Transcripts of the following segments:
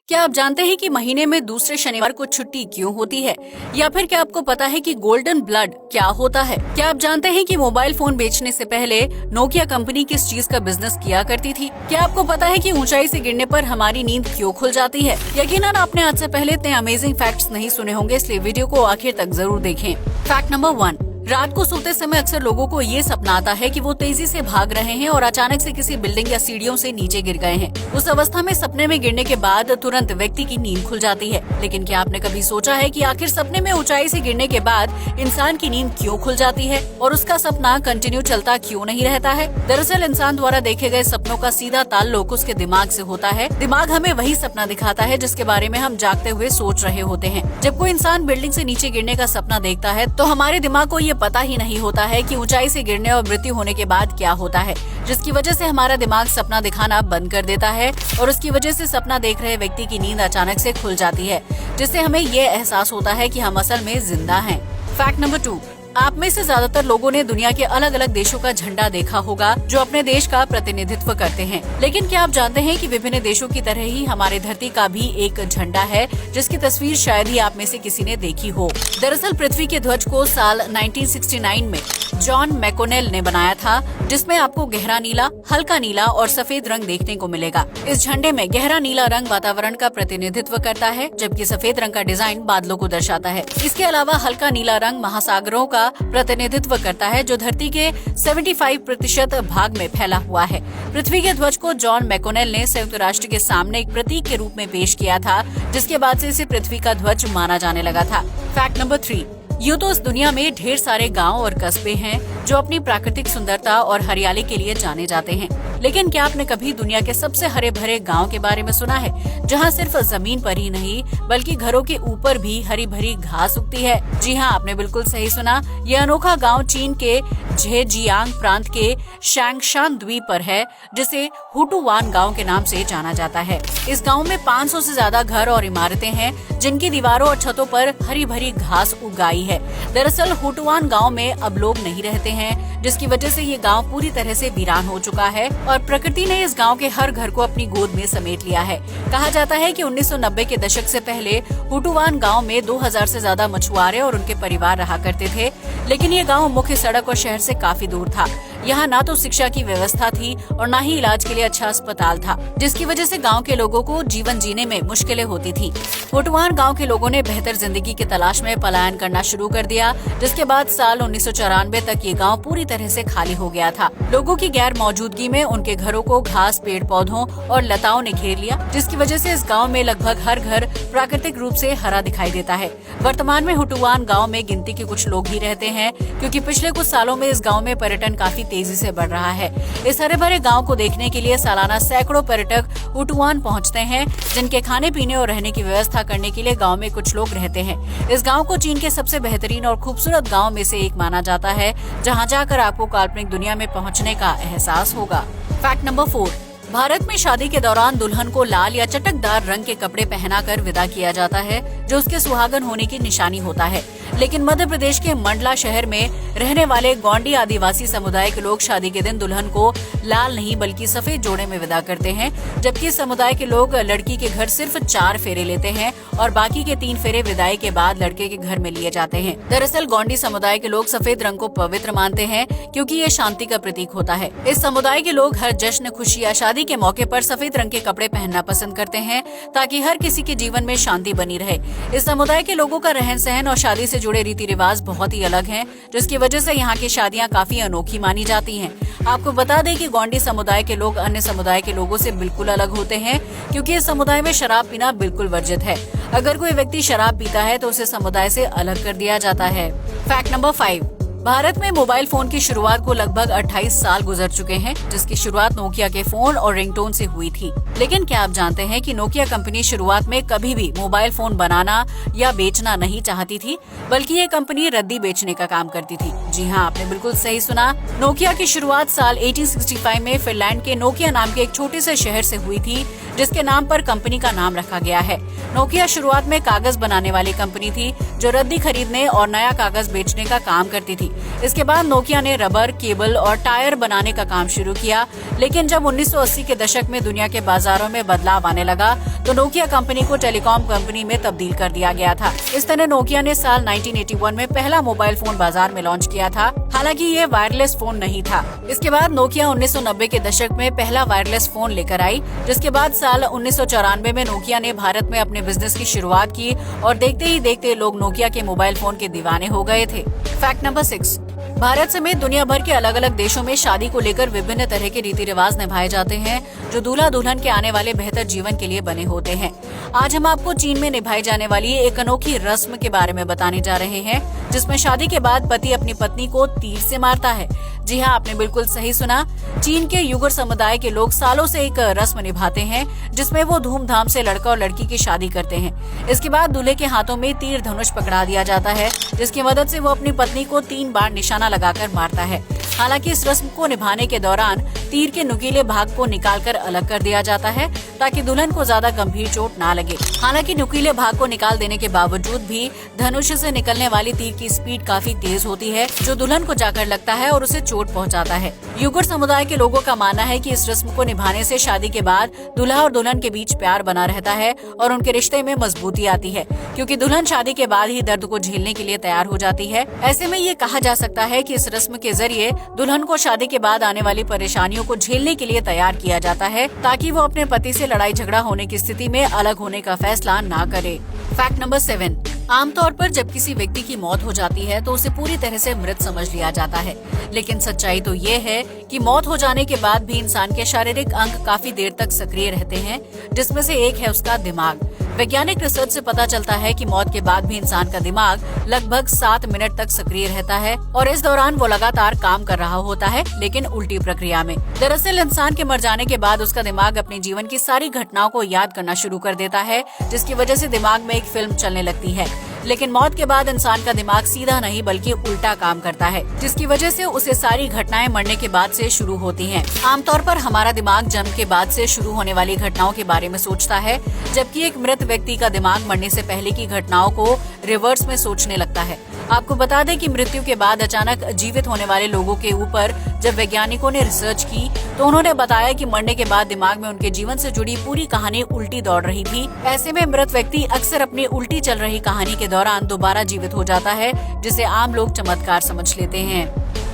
क्या आप जानते हैं कि महीने में दूसरे शनिवार को छुट्टी क्यों होती है? या फिर क्या आपको पता है कि गोल्डन ब्लड क्या होता है? क्या आप जानते हैं कि मोबाइल फोन बेचने से पहले नोकिया कंपनी किस चीज का बिजनेस किया करती थी? क्या आपको पता है कि ऊंचाई से गिरने पर हमारी नींद क्यों खुल जाती है? यकीनन आपने आज से पहले इतने अमेजिंग फैक्ट्स नहीं सुने होंगे, इसलिए वीडियो को आखिर तक जरूर देखें। फैक्ट नंबर 1, रात को सोते समय अक्सर लोगों को ये सपना आता है कि वो तेजी से भाग रहे हैं और अचानक से किसी बिल्डिंग या सीढ़ियों से नीचे गिर गए हैं। उस अवस्था में सपने में गिरने के बाद तुरंत व्यक्ति की नींद खुल जाती है। लेकिन क्या आपने कभी सोचा है कि आखिर सपने में ऊंचाई से गिरने के बाद इंसान की नींद क्यों खुल जाती है और उसका सपना कंटिन्यू चलता क्यों नहीं रहता है? दरअसल इंसान द्वारा देखे गए सपनों का सीधा ताल्लुक उसके दिमाग से होता है। दिमाग हमें वही सपना दिखाता है जिसके बारे में हम जागते हुए सोच रहे होते हैं। जब कोई इंसान बिल्डिंग से नीचे गिरने का सपना देखता है तो हमारे दिमाग को ये पता ही नहीं होता है कि ऊंचाई से गिरने और मृत्यु होने के बाद क्या होता है, जिसकी वजह से हमारा दिमाग सपना दिखाना बंद कर देता है और उसकी वजह से सपना देख रहे व्यक्ति की नींद अचानक से खुल जाती है, जिससे हमें ये एहसास होता है कि हम असल में जिंदा हैं। फैक्ट नंबर 2, आप में से ज्यादातर लोगों ने दुनिया के अलग अलग देशों का झंडा देखा होगा जो अपने देश का प्रतिनिधित्व करते हैं। लेकिन क्या आप जानते हैं कि विभिन्न देशों की तरह ही हमारी धरती का भी एक झंडा है, जिसकी तस्वीर शायद ही आप में से किसी ने देखी हो। दरअसल पृथ्वी के ध्वज को साल 1969 में जॉन मैकोनेल ने बनाया था, जिसमें आपको गहरा नीला, हल्का नीला और सफेद रंग देखने को मिलेगा। इस झंडे में गहरा नीला रंग वातावरण का प्रतिनिधित्व करता है, जबकि सफेद रंग का डिजाइन बादलों को दर्शाता है। इसके अलावा हल्का नीला रंग महासागरों का प्रतिनिधित्व करता है, जो धरती के 75% भाग में फैला हुआ है। पृथ्वी के ध्वज को जॉन मैकोनेल ने संयुक्त राष्ट्र के सामने एक प्रतीक के रूप में पेश किया था, जिसके बाद से इसे पृथ्वी का ध्वज माना जाने लगा था। फैक्ट नंबर 3, यूँ तो इस दुनिया में ढेर सारे गांव और कस्बे हैं जो अपनी प्राकृतिक सुंदरता और हरियाली के लिए जाने जाते हैं। लेकिन क्या आपने कभी दुनिया के सबसे हरे भरे गांव के बारे में सुना है, जहां सिर्फ जमीन पर ही नहीं बल्कि घरों के ऊपर भी हरी भरी घास उगती है? जी हाँ, आपने बिल्कुल सही सुना। यह अनोखा गांव चीन के झेजियांग प्रांत के शैंगशान द्वीप पर है, जिसे हुटुवान गांव के नाम से जाना जाता है। इस गांव में 500 से ज्यादा घर और इमारतें हैं, जिनकी दीवारों और छतों पर हरी भरी घास उगाई है। दरअसल हुटुवान गांव में अब लोग नहीं रहते हैं, जिसकी वजह से ये गांव पूरी तरह से वीरान हो चुका है और प्रकृति ने इस गांव के हर घर को अपनी गोद में समेट लिया है। कहा जाता है कि 1990 के दशक से पहले हुटुवान गांव में 2000 से ज्यादा मछुआरे और उनके परिवार रहा करते थे। लेकिन ये गांव मुख्य सड़क और शहर से काफी दूर था। यहाँ ना तो शिक्षा की व्यवस्था थी और ना ही इलाज के लिए अच्छा अस्पताल था, जिसकी वजह से गांव के लोगों को जीवन जीने में मुश्किलें होती थी। हुटुवान गांव के लोगों ने बेहतर जिंदगी की तलाश में पलायन करना शुरू कर दिया, जिसके बाद साल 1994 तक ये गांव पूरी तरह से खाली हो गया था। लोगों की गैर मौजूदगी में उनके घरों को घास, पेड़ पौधों और लताओं ने घेर लिया, जिसकी वजह से इस गाँव में लगभग हर घर प्राकृतिक रूप से हरा दिखाई देता है। वर्तमान में हुटुवान गाँव में गिनती के कुछ लोग ही रहते हैं, क्योंकि पिछले कुछ सालों में इस गाँव में पर्यटन काफी तेजी से बढ़ रहा है। इस हरे भरे गांव को देखने के लिए सालाना सैकड़ों पर्यटक हुटुवान पहुंचते हैं, जिनके खाने पीने और रहने की व्यवस्था करने के लिए गांव में कुछ लोग रहते हैं। इस गांव को चीन के सबसे बेहतरीन और खूबसूरत गांव में से एक माना जाता है, जहां जाकर आपको काल्पनिक दुनिया में पहुंचने का एहसास होगा। फैक्ट नंबर 4, भारत में शादी के दौरान दुल्हन को लाल या चटकदार रंग के कपड़े पहनाकर विदा किया जाता है, जो उसके सुहागन होने की निशानी होता है। लेकिन मध्य प्रदेश के मंडला शहर में रहने वाले गोंडी आदिवासी समुदाय के लोग शादी के दिन दुल्हन को लाल नहीं बल्कि सफेद जोड़े में विदा करते हैं, जबकि इस समुदाय के लोग लड़की के घर सिर्फ 4 फेरे लेते हैं और बाकी के 3 फेरे विदाई के बाद लड़के के घर में लिए जाते हैं। दरअसल गोंडी समुदाय के लोग सफेद रंग को पवित्र मानते हैं, क्योंकि ये शांति का प्रतीक होता है। इस समुदाय के लोग हर जश्न, खुशी या शादी के मौके पर सफेद रंग के कपड़े पहनना पसंद करते हैं, ताकि हर किसी के जीवन में शांति बनी रहे। इस समुदाय के लोगों का रहन सहन और शादी से जुड़े रीति रिवाज बहुत ही अलग हैं, जिसकी वजह से यहाँ की शादियाँ काफी अनोखी मानी जाती हैं। आपको बता दें कि गोंडी समुदाय के लोग अन्य समुदाय के लोगों से बिल्कुल अलग होते हैं, क्योंकि इस समुदाय में शराब पीना बिल्कुल वर्जित है। अगर कोई व्यक्ति शराब पीता है तो उसे समुदाय से अलग कर दिया जाता है। फैक्ट नंबर 5, भारत में मोबाइल फोन की शुरुआत को लगभग 28 साल गुजर चुके हैं, जिसकी शुरुआत नोकिया के फोन और रिंगटोन से हुई थी। लेकिन क्या आप जानते हैं कि नोकिया कंपनी शुरुआत में कभी भी मोबाइल फोन बनाना या बेचना नहीं चाहती थी, बल्कि ये कंपनी रद्दी बेचने का काम करती थी, जी हाँ, आपने बिल्कुल सही सुना। नोकिया की शुरुआत साल 1865 में फिनलैंड के नोकिया नाम के एक छोटे से शहर से हुई थी, जिसके नाम पर कंपनी का नाम रखा गया है। नोकिया शुरुआत में कागज बनाने वाली कंपनी थी, जो रद्दी खरीदने और नया कागज बेचने का काम करती थी। इसके बाद नोकिया ने रबर, केबल और टायर बनाने का काम शुरू किया, लेकिन जब 1980 के दशक में दुनिया के बाजारों में बदलाव आने लगा, तो नोकिया कंपनी को टेलीकॉम कंपनी में तब्दील कर दिया गया था। इस तरह नोकिया ने साल 1981 में पहला मोबाइल फोन बाजार में लॉन्च किया था, हालांकि ये वायरलेस फोन नहीं था। इसके बाद नोकिया 1990 के दशक में पहला वायरलेस फोन लेकर आई, जिसके बाद साल 1994 में नोकिया ने भारत में अपने बिजनेस की शुरुआत की और देखते ही देखते लोग नोकिया के मोबाइल फोन के दीवाने हो गए थे। फैक्ट नंबर 6, भारत समेत दुनिया भर के अलग अलग देशों में शादी को लेकर विभिन्न तरह के रीति रिवाज निभाए जाते हैं, जो दूल्हा दुल्हन के आने वाले बेहतर जीवन के लिए बने होते हैं। आज हम आपको चीन में निभाई जाने वाली एक अनोखी रस्म के बारे में बताने जा रहे हैं, जिसमें शादी के बाद पति अपनी पत्नी को तीर से मारता है। जी हाँ, आपने बिल्कुल सही सुना। चीन के युगर समुदाय के लोग सालों से एक रस्म निभाते हैं, जिसमें वो धूमधाम से लड़का और लड़की की शादी करते हैं। इसके बाद दूल्हे के हाथों में तीर धनुष पकड़ा दिया जाता है, जिसकी मदद से वो अपनी पत्नी को 3 बार निशाना लगाकर मारता है। हालांकि इस रस्म को निभाने के दौरान तीर के नुकीले भाग को निकालकर अलग कर दिया जाता है, ताकि दुल्हन को ज्यादा गंभीर चोट ना लगे। हालांकि नुकीले भाग को निकाल देने के बावजूद भी धनुष से निकलने वाली तीर की स्पीड काफी तेज होती है, जो दुल्हन को जाकर लगता है और उसे चोट पहुंचाता है। युगर समुदाय के लोगों का मानना है कि इस रस्म को निभाने से शादी के बाद दूल्हा और दुल्हन के बीच प्यार बना रहता है और उनके रिश्ते में मजबूती आती है, क्योंकि दुल्हन शादी के बाद ही दर्द को झेलने के लिए तैयार हो जाती है। ऐसे में ये कहा जा सकता है कि इस रस्म के जरिए दुल्हन को शादी के बाद आने वाली परेशानियों को झेलने के लिए तैयार किया जाता है, ताकि वो अपने पति से लड़ाई झगड़ा होने की स्थिति में अलग होने का फैसला ना करे। फैक्ट नंबर 7, आमतौर पर जब किसी व्यक्ति की मौत हो जाती है तो उसे पूरी तरह से मृत समझ लिया जाता है, लेकिन सच्चाई तो ये है कि मौत हो जाने के बाद भी इंसान के शारीरिक अंग काफी देर तक सक्रिय रहते हैं, जिसमें से एक है उसका दिमाग। वैज्ञानिक रिसर्च से पता चलता है कि मौत के बाद भी इंसान का दिमाग लगभग 7 मिनट तक सक्रिय रहता है और इस दौरान वो लगातार काम कर रहा होता है, लेकिन उल्टी प्रक्रिया में। दरअसल इंसान के मर जाने के बाद उसका दिमाग अपने जीवन की सारी घटनाओं को याद करना शुरू कर देता है, जिसकी वजह से दिमाग में एक फिल्म चलने लगती है। लेकिन मौत के बाद इंसान का दिमाग सीधा नहीं बल्कि उल्टा काम करता है, जिसकी वजह से उसे सारी घटनाएं मरने के बाद से शुरू होती हैं। आमतौर पर हमारा दिमाग जन्म के बाद से शुरू होने वाली घटनाओं के बारे में सोचता है, जबकि एक मृत व्यक्ति का दिमाग मरने से पहले की घटनाओं को रिवर्स में सोचने लगता है। आपको बता दें कि मृत्यु के बाद अचानक जीवित होने वाले लोगों के ऊपर जब वैज्ञानिकों ने रिसर्च की, तो उन्होंने बताया कि मरने के बाद दिमाग में उनके जीवन से जुड़ी पूरी कहानी उल्टी दौड़ रही थी। ऐसे में मृत व्यक्ति अक्सर अपनी उल्टी चल रही कहानी के दौरान दोबारा जीवित हो जाता है, जिसे आम लोग चमत्कार समझ लेते हैं।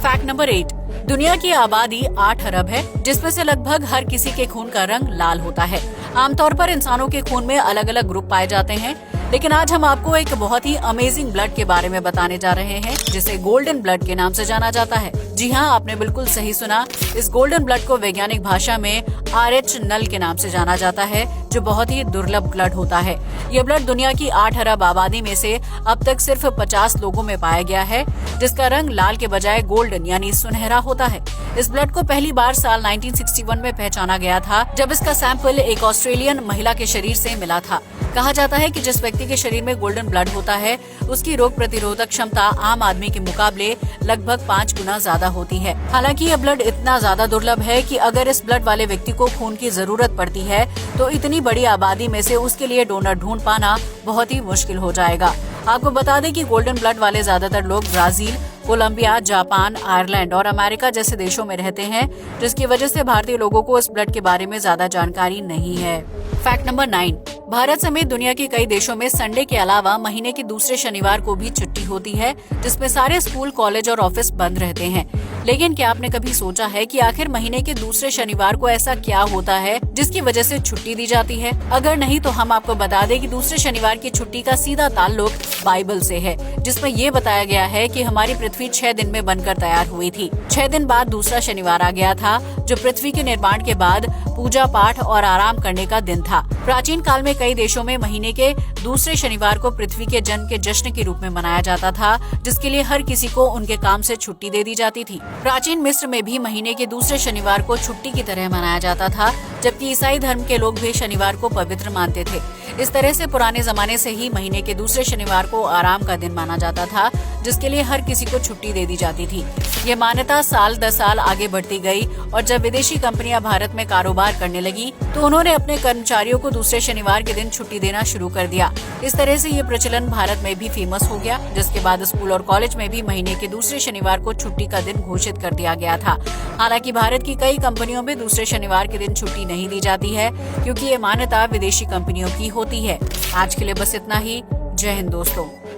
फैक्ट नंबर 8, दुनिया की आबादी 8 अरब है, जिसमें से लगभग हर किसी के खून का रंग लाल होता है। आमतौर पर इंसानों के खून में अलग अलग ग्रुप पाए जाते हैं, लेकिन आज हम आपको एक बहुत ही अमेजिंग ब्लड के बारे में बताने जा रहे हैं, जिसे गोल्डन ब्लड के नाम से जाना जाता है। जी हाँ, आपने बिल्कुल सही सुना। इस गोल्डन ब्लड को वैज्ञानिक भाषा में RH नल के नाम से जाना जाता है, जो बहुत ही दुर्लभ ब्लड होता है। ये ब्लड दुनिया की 8 अरब आबादी में से अब तक सिर्फ 50 लोगों में पाया गया है, जिसका रंग लाल के बजाय गोल्डन यानी सुनहरा होता है। इस ब्लड को पहली बार साल 1961 में पहचाना गया था, जब इसका सैंपल एक ऑस्ट्रेलियन महिला के शरीर से मिला था। कहा जाता है कि जिस व्यक्ति के शरीर में गोल्डन ब्लड होता है, उसकी रोग प्रतिरोधक क्षमता आम आदमी के मुकाबले लगभग 5 गुना ज्यादा होती है। हालांकि यह ब्लड इतना ज्यादा दुर्लभ है कि अगर इस ब्लड वाले व्यक्ति को खून की जरूरत पड़ती है, तो इतनी बड़ी आबादी में से उसके लिए डोनर ढूंढ पाना बहुत ही मुश्किल हो जाएगा। आपको बता दें कि गोल्डन ब्लड वाले ज्यादातर लोग ब्राजील, कोलंबिया, जापान, आयरलैंड और अमेरिका जैसे देशों में रहते हैं, जिसकी वजह से भारतीय लोगों को इस ब्लड के बारे में ज्यादा जानकारी नहीं है। फैक्ट नंबर 9, भारत समेत दुनिया के कई देशों में संडे के अलावा महीने के दूसरे शनिवार को भी छुट्टी होती है, जिसमें सारे स्कूल, कॉलेज और ऑफिस बंद रहते हैं। लेकिन क्या आपने कभी सोचा है कि आखिर महीने के दूसरे शनिवार को ऐसा क्या होता है जिसकी वजह से छुट्टी दी जाती है? अगर नहीं तो हम आपको बता दें कि दूसरे शनिवार की छुट्टी का सीधा ताल्लुक बाइबल से है, जिसमें ये बताया गया है कि हमारी पृथ्वी 6 दिन में बनकर तैयार हुई थी। 6 दिन बाद दूसरा शनिवार आ गया था, जो पृथ्वी के निर्माण के बाद पूजा पाठ और आराम करने का दिन था। प्राचीन काल में कई देशों में महीने के दूसरे शनिवार को पृथ्वी के जन्म के जश्न के रूप में मनाया जाता था, जिसके लिए हर किसी को उनके काम से छुट्टी दे दी जाती थी। प्राचीन मिस्र में भी महीने के दूसरे शनिवार को छुट्टी की तरह मनाया जाता था, जबकि ईसाई धर्म के लोग भी शनिवार को पवित्र मानते थे। इस तरह से पुराने जमाने से ही महीने के दूसरे शनिवार को आराम का दिन माना जाता था, जिसके लिए हर किसी को छुट्टी दे दी जाती थी। ये मान्यता साल दर साल आगे बढ़ती गई और जब विदेशी कंपनियां भारत में कारोबार करने लगी तो उन्होंने अपने कर्मचारियों को दूसरे शनिवार के दिन छुट्टी देना शुरू कर दिया। इस तरह से ये प्रचलन भारत में भी फेमस हो गया, जिसके बाद स्कूल और कॉलेज में भी महीने के दूसरे शनिवार को छुट्टी का दिन घोषित कर दिया गया था। हालांकि भारत की कई कंपनियों में दूसरे शनिवार के दिन छुट्टी नहीं दी जाती है, क्योंकि ये मान्यता विदेशी कंपनियों की होती है। आज के लिए बस इतना ही। जय हिंद दोस्तों।